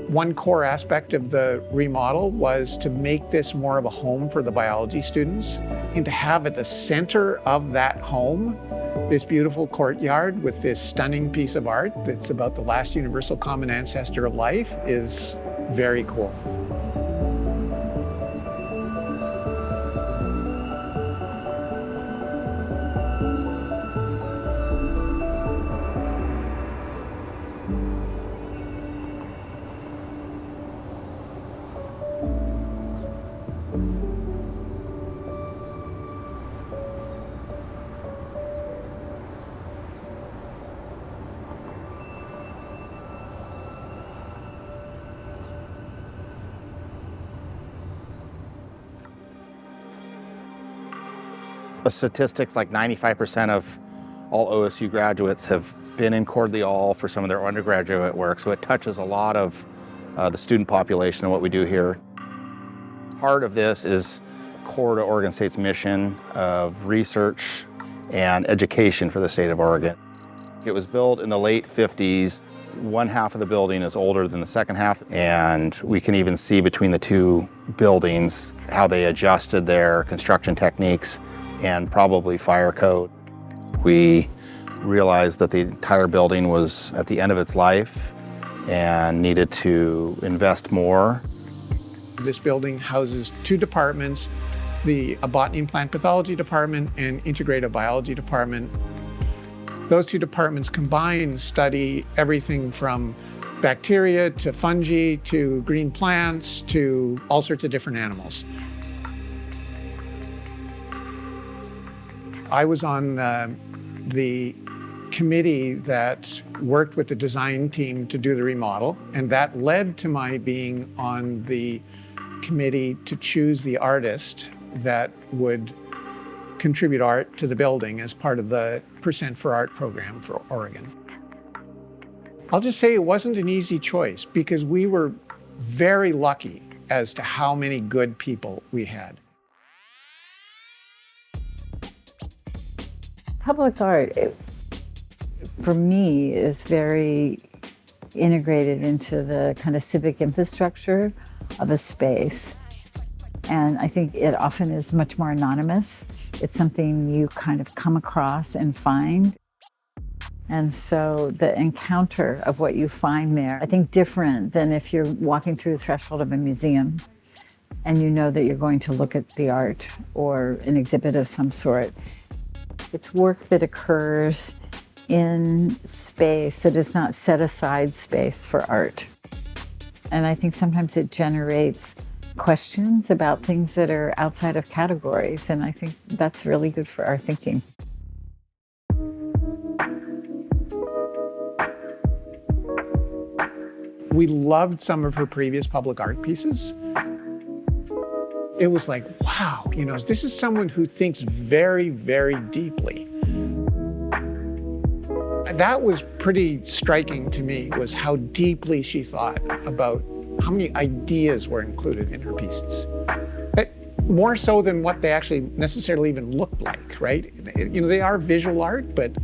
One core aspect of the remodel was to make this more of a home for the biology students and to have at the center of that home this beautiful courtyard with this stunning piece of art that's about the last universal common ancestor of life is very cool. Statistics like 95% of all OSU graduates have been in Cordley Hall for some of their undergraduate work, so it touches a lot of the student population and what we do here. Part of this is core to Oregon State's mission of research and education for the state of Oregon. It was built in the late 50s. One half of the building is older than the second half, and we can even see between the two buildings how they adjusted their construction techniques and probably fire code. We realized that the entire building was at the end of its life and needed to invest more. This building houses two departments, the Botany and Plant Pathology Department and Integrative Biology Department. Those two departments combined study everything from bacteria to fungi to green plants to all sorts of different animals. I was on the committee that worked with the design team to do the remodel, and that led to my being on the committee to choose the artist that would contribute art to the building as part of the Percent for Art program for Oregon. I'll just say it wasn't an easy choice because we were very lucky as to how many good people we had. Public art, for me, is very integrated into the kind of civic infrastructure of a space. And I think it often is much more anonymous. It's something you kind of come across and find. And so the encounter of what you find there, I think different than if you're walking through the threshold of a museum and you know that you're going to look at the art or an exhibit of some sort. It's work that occurs in space that is not set aside space for art. And I think sometimes it generates questions about things that are outside of categories, and I think that's really good for our thinking. We loved some of her previous public art pieces. It was like, wow, you know, this is someone who thinks very, very deeply. That was pretty striking to me, was how deeply she thought about how many ideas were included in her pieces. But more so than what they actually necessarily even looked like, right? You know, they are visual art, but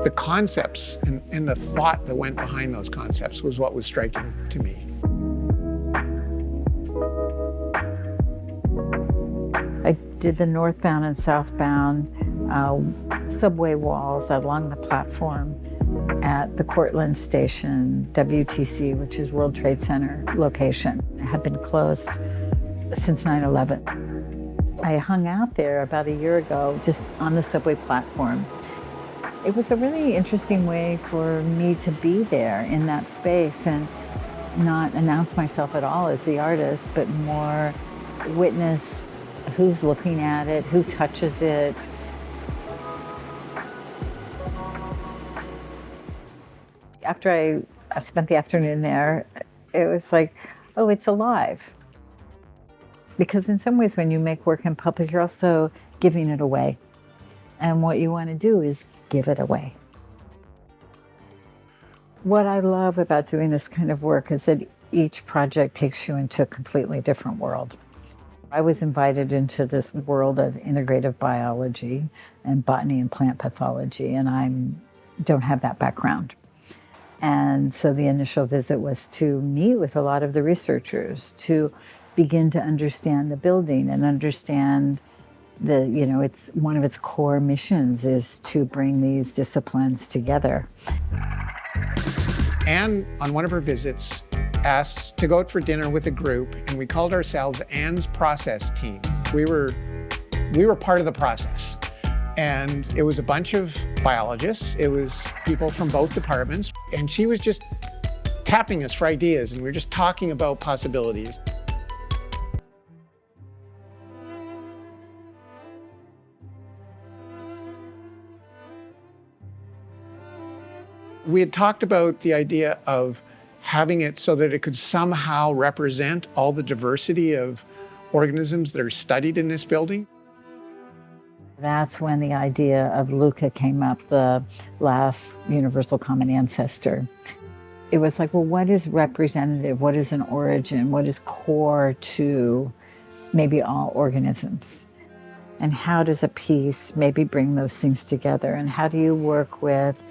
the concepts and the thought that went behind those concepts was what was striking to me. I did the northbound and southbound subway walls along the platform at the Cortland Station, WTC, which is World Trade Center location. It had been closed since 9/11. I hung out there about a year ago, just on the subway platform. It was a really interesting way for me to be there in that space and not announce myself at all as the artist, but more witness who's looking at it, who touches it. After I spent the afternoon there, it was like, oh, it's alive. Because in some ways, when you make work in public, you're also giving it away. And what you want to do is give it away. What I love about doing this kind of work is that each project takes you into a completely different world. I was invited into this world of integrative biology and botany and plant pathology, and I don't have that background. And so the initial visit was to meet with a lot of the researchers to begin to understand the building and understand it's one of its core missions is to bring these disciplines together. Anne, on one of her visits, asked to go out for dinner with a group, and we called ourselves Anne's process team. We were part of the process. And it was a bunch of biologists. It was people from both departments. And she was just tapping us for ideas, and we were just talking about possibilities. We had talked about the idea of having it so that it could somehow represent all the diversity of organisms that are studied in this building. That's when the idea of Luca came up, the last universal common ancestor. It was like, well, what is representative? What is an origin? What is core to maybe all organisms? And how does a piece maybe bring those things together? And how do you work with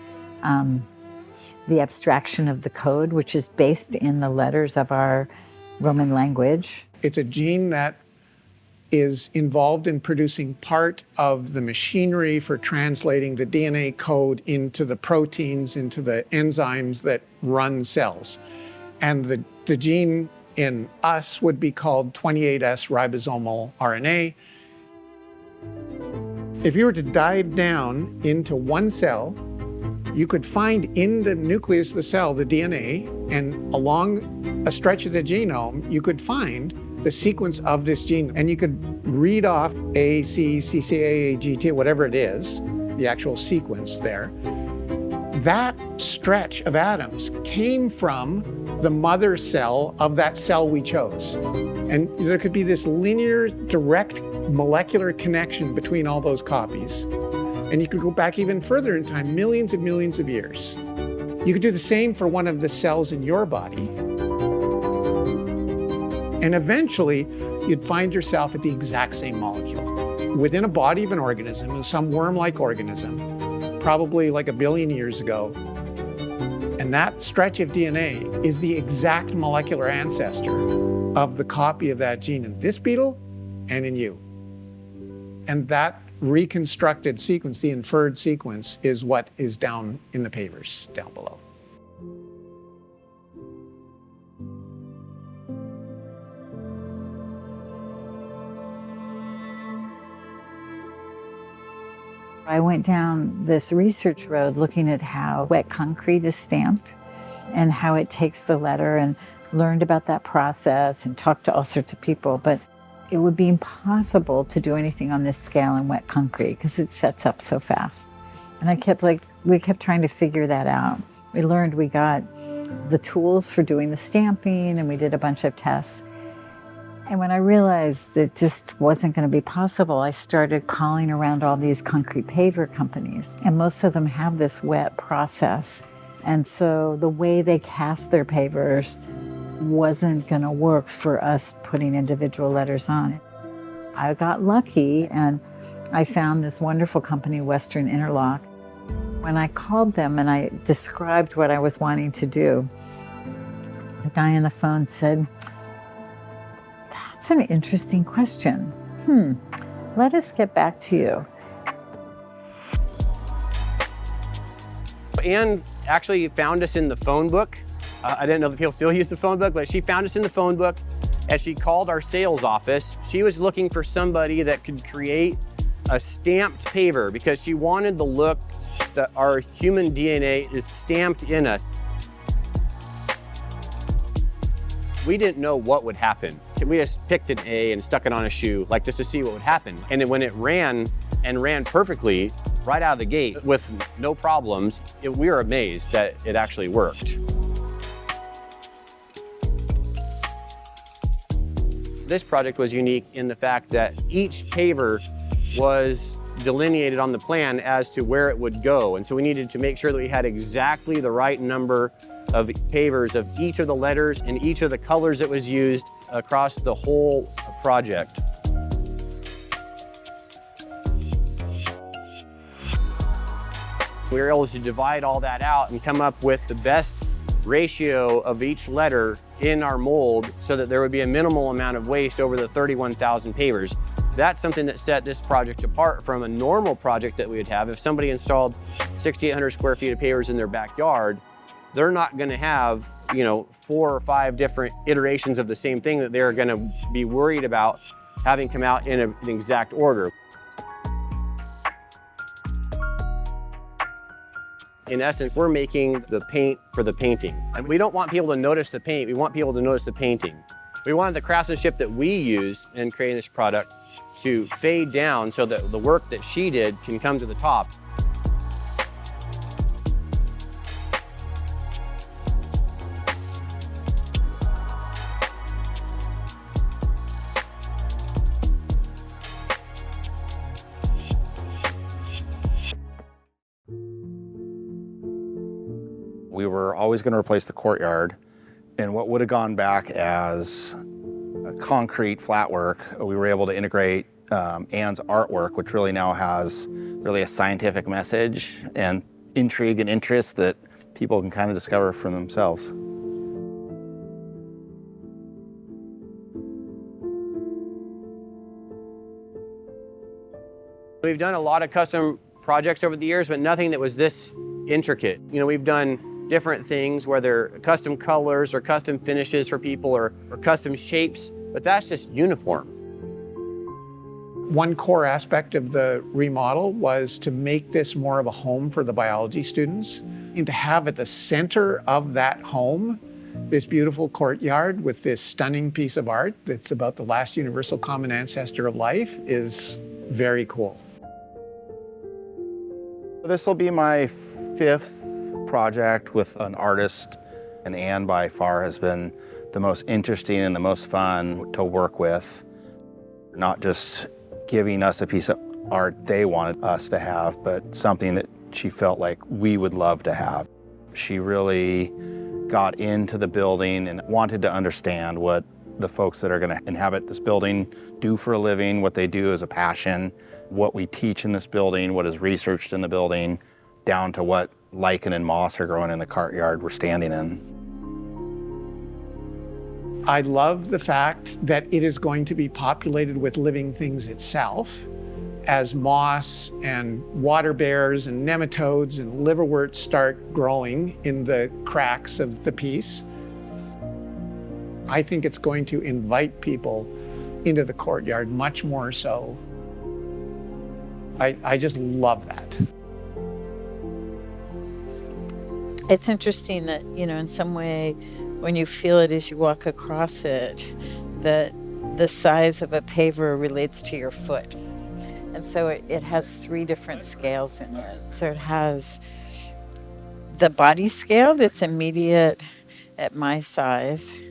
the abstraction of the code, which is based in the letters of our Roman language? It's a gene that is involved in producing part of the machinery for translating the DNA code into the proteins, into the enzymes that run cells. And the gene in us would be called 28S ribosomal RNA. If you were to dive down into one cell, you could find in the nucleus of the cell the DNA, and along a stretch of the genome, you could find the sequence of this gene, and you could read off A, C, CCA, G, T, whatever it is, the actual sequence there. That stretch of atoms came from the mother cell of that cell we chose. And there could be this linear, direct molecular connection between all those copies. And you could go back even further in time, millions and millions of years. You could do the same for one of the cells in your body. And eventually, you'd find yourself at the exact same molecule within a body of an organism, some worm-like organism, probably like 1 billion years ago. And that stretch of DNA is the exact molecular ancestor of the copy of that gene in this beetle and in you. And that reconstructed sequence, the inferred sequence, is what is down in the papers down below. I went down this research road looking at how wet concrete is stamped and how it takes the letter, and learned about that process and talked to all sorts of people. But it would be impossible to do anything on this scale in wet concrete because it sets up so fast. And we kept trying to figure that out. We learned we got the tools for doing the stamping, and we did a bunch of tests. And when I realized it just wasn't going to be possible, I started calling around all these concrete paver companies. And most of them have this wet process. And so the way they cast their pavers wasn't going to work for us putting individual letters on it. I got lucky, and I found this wonderful company, Western Interlock. When I called them and I described what I was wanting to do, the guy on the phone said, "That's an interesting question. Let us get back to you." Anne actually found us in the phone book. I didn't know that people still use the phone book, but she found us in the phone book as she called our sales office. She was looking for somebody that could create a stamped paver because she wanted the look that our human DNA is stamped in us. We didn't know what would happen. We just picked an A and stuck it on a shoe, like just to see what would happen. And then when it ran perfectly right out of the gate with no problems, we were amazed that it actually worked. This project was unique in the fact that each paver was delineated on the plan as to where it would go. And so we needed to make sure that we had exactly the right number of pavers of each of the letters and each of the colors that was used across the whole project. We were able to divide all that out and come up with the best ratio of each letter in our mold so that there would be a minimal amount of waste over the 31,000 pavers. That's something that set this project apart from a normal project that we would have. If somebody installed 6,800 square feet of pavers in their backyard, they're not going to have, 4 or 5 different iterations of the same thing that they're going to be worried about having come out in an exact order. In essence, we're making the paint for the painting. And we don't want people to notice the paint, we want people to notice the painting. We wanted the craftsmanship that we used in creating this product to fade down so that the work that she did can come to the top. We were always going to replace the courtyard, and what would have gone back as concrete flat work, we were able to integrate Anne's artwork, which really now has really a scientific message and intrigue and interest that people can kind of discover for themselves. We've done a lot of custom projects over the years, but nothing that was this intricate. We've done different things, whether custom colors or custom finishes for people or custom shapes, but that's just uniform. One core aspect of the remodel was to make this more of a home for the biology students and to have at the center of that home this beautiful courtyard with this stunning piece of art that's about the last universal common ancestor of life is very cool. This will be my 5th project with an artist, and Anne by far has been the most interesting and the most fun to work with. Not just giving us a piece of art they wanted us to have, but something that she felt like we would love to have. She really got into the building and wanted to understand what the folks that are going to inhabit this building do for a living, what they do as a passion, what we teach in this building, what is researched in the building, down to what lichen and moss are growing in the courtyard we're standing in. I love the fact that it is going to be populated with living things itself, as moss and water bears and nematodes and liverworts start growing in the cracks of the piece. I think it's going to invite people into the courtyard much more so. I just love that. It's interesting that, in some way, when you feel it as you walk across it, that the size of a paver relates to your foot. And so it has 3 different scales in it. So it has the body scale that's immediate at my size.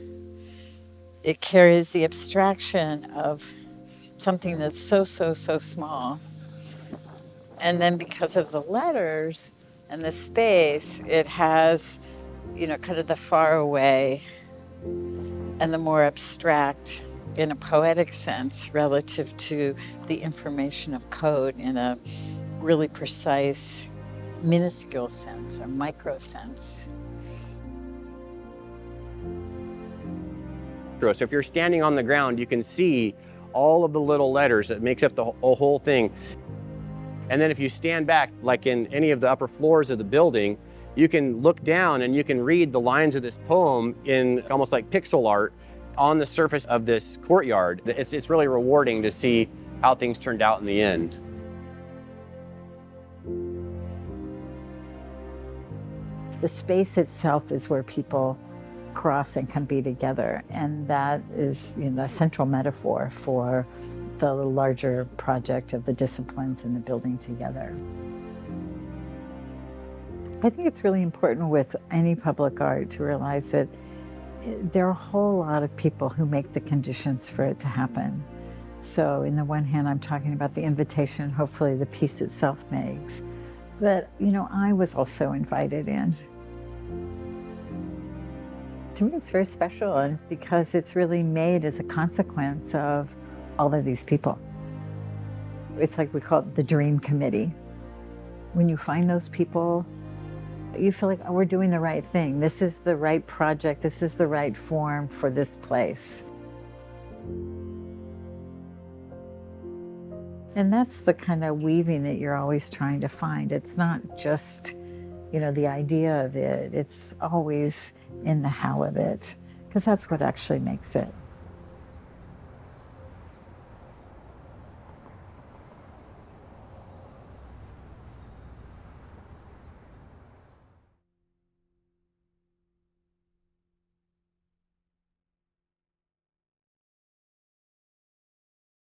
It carries the abstraction of something that's so small. And then because of the letters and the space, it has, kind of the far away and the more abstract in a poetic sense relative to the information of code in a really precise, minuscule sense or micro sense. So if you're standing on the ground, you can see all of the little letters that makes up the whole thing. And then if you stand back, like in any of the upper floors of the building, you can look down and you can read the lines of this poem in almost like pixel art on the surface of this courtyard. It's really rewarding to see how things turned out in the end. The space itself is where people cross and can be together, and that is a central metaphor for the larger project of the disciplines and the building together. I think it's really important with any public art to realize that there are a whole lot of people who make the conditions for it to happen. So in the one hand, I'm talking about the invitation, hopefully the piece itself makes, but I was also invited in. To me, it's very special, and because it's really made as a consequence of all of these people. It's like we call it the dream committee. When you find those people, You feel like, oh, we're doing the right thing. This is the right project. This is the right form for this place. And that's the kind of weaving that you're always trying to find. It's not just, the idea of it. It's always in the how of it, because that's what actually makes it.